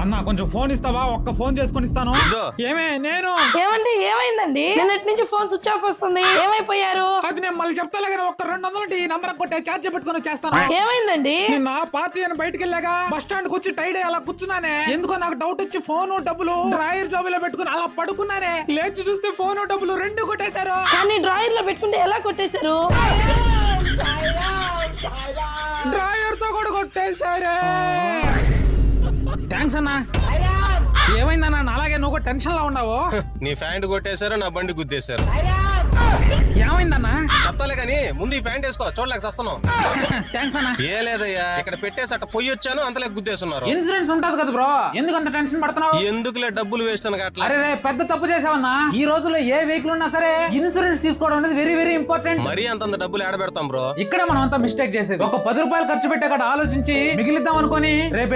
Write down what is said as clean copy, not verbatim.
అన్నా కొంచెం ఫోన్ ఇస్తావా? ఒక్క ఫోన్ చేసుకొని ఇస్తాను. ఏమే నేను ఏమండి ఏమైందండి? నిన్నటి నుంచి ఫోన్ స్విచ్ ఆఫ్ వస్తుంది, ఏమైపోయారు? అది నేను మళ్ళీ చెప్తాలే కానీ ఒక్క 200 ఈ నంబర్ కొట్టే ఛార్జ్ పెట్టుకుని వచ్చేస్తాను. ఏమైందండి? నిన్న పార్టీ అని బయటకు వెళ్ళాగా బస్ స్టాండ్ కు వచ్చి టైడ్ అలా కూర్చున్నానే. ఎందుకో నాకు డౌట్ వచ్చి ఫోన్ డబ్బులు డ్రాయర్ జోబులో పెట్టుకుని అలా పడుకున్నానే. లేచి చూస్తే ఫోన్ డబ్బులు 2 కొట్టేశారు. కానీ డ్రాయర్ లో పెట్టుకుంటే ఎలా కొట్టేశారు? డ్రాయర్ తో కూడా కొట్టేశారే. థ్యాంక్స్ అన్నా. ఏమైందన్నా అలాగే నువ్వు టెన్షన్ లో ఉన్నావు? నీ ప్యాంట్ కొట్టేశారు, నా బండి గుద్దేశారు. ఏమైందన్నా? చెప్తాలే గానీ ముందు ఈ ప్యాంట్ వేసుకో, చూడలేక వస్తాను. థ్యాంక్స్ అన్నా. ఏ లేదయ్యా, ఇక్కడ పెట్టేసి అట్ట పొయ్యి వచ్చాను, అంతలే గుద్దేస్తున్నారు. ఇన్సూరెన్స్ ఉంటది కదా బ్రో, ఎందుకు అంత టెన్షన్ పడుతున్నావు? ఎందుకులే డబ్బులు వేస్ట్ అని అట్లా. అరే పెద్ద తప్పు చేసావన్నా. ఈ రోజుల్లో ఏ వెహికల్ ఉన్నా సరే ఇన్సూరెన్స్ తీసుకోవడం అనేది వెరీ వెరీ ఇంపార్టెంట్. మరీ అంతంత డబ్బులు ఏడ పెడతాం బ్రో? ఇక్కడ మనం అంతా మిస్టేక్ చేసేది. ఒక 10 రూపాయలు ఖర్చు పెట్టే కాడ ఆలోచించి మిగిలిద్దాం అనుకొని రేపు